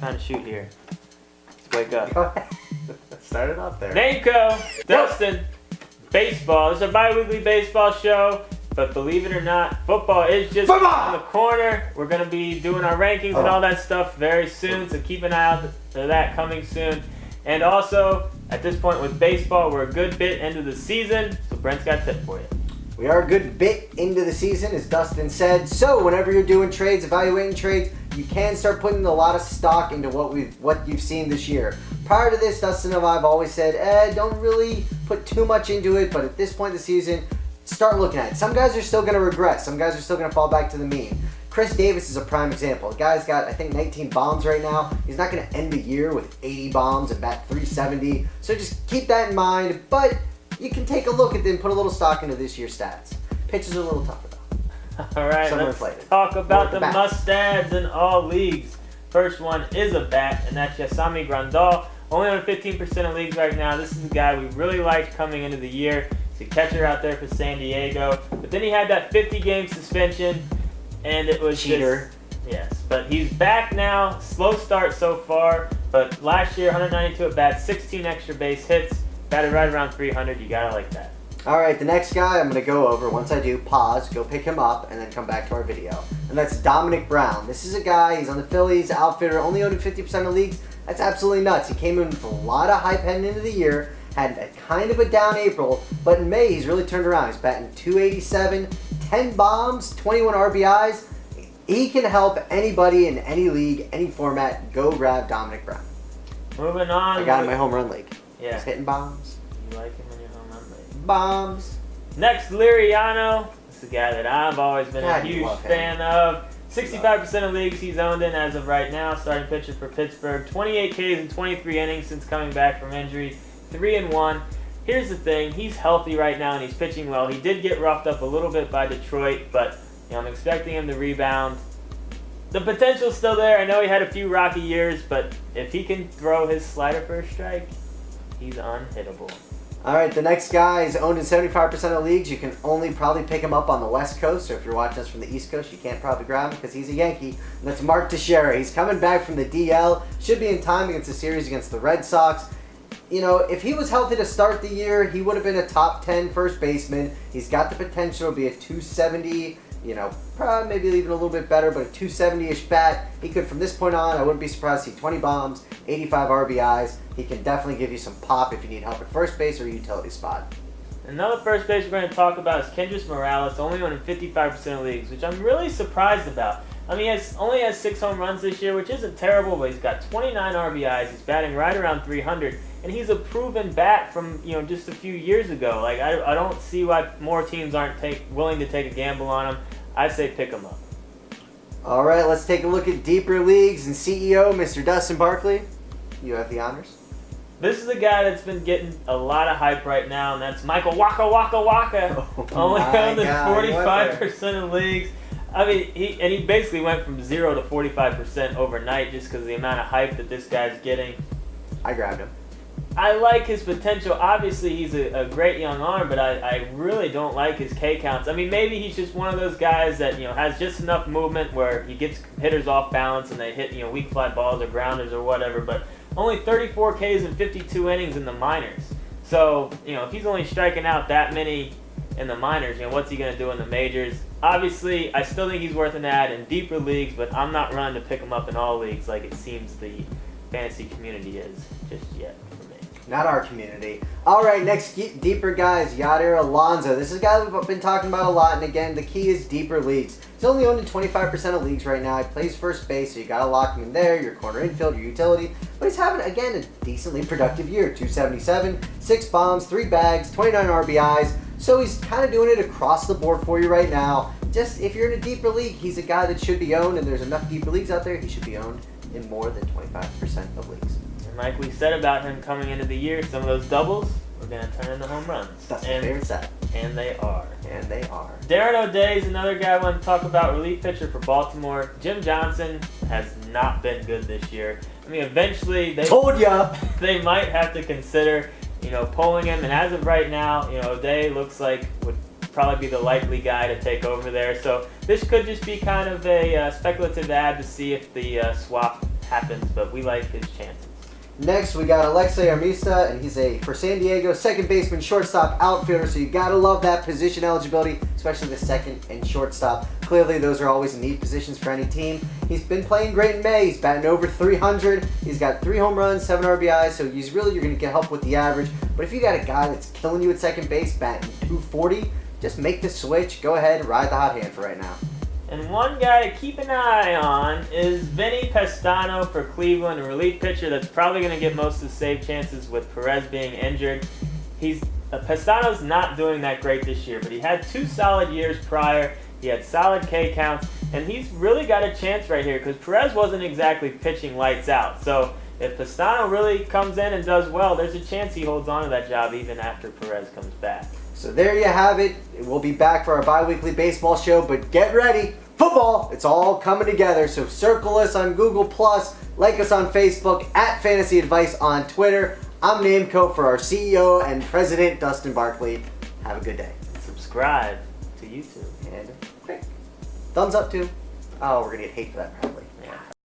trying to shoot here. Let's wake up. Go ahead. Start it off there. Namco, Dustin, baseball. This is a bi-weekly baseball show, but believe it or not, football is just on the corner. We're going to be doing our rankings and all that stuff very soon, so keep an eye out for that coming soon. And also, at this point with baseball, we're a good bit into the season, so Brent's got a tip for you. We are a good bit into the season, as Dustin said. So whenever you're doing trades, evaluating trades, you can start putting a lot of stock into what you've seen this year. Prior to this, Dustin and I have always said, don't really put too much into it, but at this point in the season, start looking at it. Some guys are still going to regress. Some guys are still going to fall back to the mean. Chris Davis is a prime example. The guy's got, I think, 19 bombs right now. He's not going to end the year with 80 bombs and bat 370. So just keep that in mind. But you can take a look at them, put a little stock into this year's stats. Pitches are a little tougher though. All right, let's talk about the must-adds in all leagues. First one is a bat, and that's Yasami Grandal. Only on 15% of leagues right now. This is a guy we really liked coming into the year. He's a catcher out there for San Diego. But then he had that 50-game suspension, and it was cheater. Yes, but he's back now. Slow start so far, but last year, 192 at bats, 16 extra base hits, batted right around 300. You gotta like that. All right, the next guy I'm going to go over. Once I do, pause, go pick him up, and then come back to our video. And that's Domonic Brown. This is a guy, he's on the Phillies, outfitter, only owning 50% of leagues. That's absolutely nuts. He came in with a lot of hype heading into the year, had a kind of a down April, but in May he's really turned around. He's batting .287, 10 bombs, 21 RBIs. He can help anybody in any league, any format. Go grab Domonic Brown. Moving on. I got him in my home run league. Yeah. He's hitting bombs. You like him in your home run league? Bombs. Next, Liriano. This is a guy that I've always been a huge fan of. 65% of leagues he's owned in as of right now. Starting pitcher for Pittsburgh. 28 Ks in 23 innings since coming back from injury. 3-1. Here's the thing. He's healthy right now and he's pitching well. He did get roughed up a little bit by Detroit, but I'm expecting him to rebound. The potential's still there. I know he had a few rocky years, but if he can throw his slider for a strike, he's unhittable. All right, the next guy is owned in 75% of leagues. You can only probably pick him up on the West Coast, so if you're watching us from the East Coast, you can't probably grab him because he's a Yankee. And that's Mark Teixeira. He's coming back from the DL. Should be in time against the series against the Red Sox. If he was healthy to start the year, he would have been a top 10 first baseman. He's got the potential to be a 270, probably maybe even a little bit better, but a 270-ish bat. He could, from this point on, I wouldn't be surprised to see 20 bombs, 85 RBIs. He can definitely give you some pop if you need help at first base or utility spot. Another first base we're going to talk about is Yonder Morales, only owning 55% of leagues, which I'm really surprised about. He only has 6 home runs this year, which isn't terrible, but he's got 29 RBIs. He's batting right around 300, and he's a proven bat from just a few years ago. I don't see why more teams aren't willing to take a gamble on him. I say pick him up. All right, let's take a look at deeper leagues and CEO, Mr. Dustin Barkley. You have the honors. This is a guy that's been getting a lot of hype right now, and that's Michael Wacha. Only owned in 45% of leagues. He basically went from 0 to 45% overnight just because of the amount of hype that this guy's getting. I grabbed him. I like his potential. Obviously, he's a great young arm, but I really don't like his K counts. Maybe he's just one of those guys that has just enough movement where he gets hitters off balance and they hit weak fly balls or grounders or whatever. But only 34 Ks in 52 innings in the minors. So if he's only striking out that many in the minors, what's he going to do in the majors? Obviously, I still think he's worth an add in deeper leagues, but I'm not running to pick him up in all leagues like it seems the fantasy community is just yet. Not our community. All right, next deeper guy is Yonder Alonso. This is a guy we've been talking about a lot, and again, the key is deeper leagues. He's only owned in 25% of leagues right now. He plays first base, so you got to lock him in there, your corner infield, your utility. But he's having, again, a decently productive year. 277, 6 bombs, 3 bags, 29 RBIs. So he's kind of doing it across the board for you right now. Just if you're in a deeper league, he's a guy that should be owned, and there's enough deeper leagues out there, he should be owned in more than 25% of leagues. Like we said about him coming into the year, some of those doubles are going to turn into home runs. That's my favorite set. And they are. And they are. Darren O'Day is another guy I want to talk about, relief pitcher for Baltimore. Jim Johnson has not been good this year. Eventually they might have to consider, pulling him. And as of right now, O'Day looks like would probably be the likely guy to take over there. So this could just be kind of a speculative ad to see if the swap happens, but we like his chances. Next, we got Alexi Mesa, and he's for San Diego, second baseman, shortstop, outfielder, so you gotta love that position eligibility, especially the second and shortstop. Clearly, those are always need positions for any team. He's been playing great in May. He's batting over 300. He's got 3 home runs, 7 RBIs, so you're gonna get help with the average. But if you got a guy that's killing you at second base, batting 240, just make the switch. Go ahead, ride the hot hand for right now. And one guy to keep an eye on is Vinny Pestano for Cleveland, a relief pitcher that's probably going to get most of the save chances with Perez being injured. Pestano's not doing that great this year, but he had 2 solid years prior. He had solid K counts, and he's really got a chance right here because Perez wasn't exactly pitching lights out. So if Pestano really comes in and does well, there's a chance he holds on to that job even after Perez comes back. So there you have it. We'll be back for our bi-weekly baseball show, but get ready. Football, it's all coming together. So circle us on Google+, like us on Facebook, @Fantasy Advice on Twitter. I'm Namecoat for our CEO and President, Dustin Barkley. Have a good day. Subscribe to YouTube. And thumbs up too. Oh, we're going to get hate for that probably.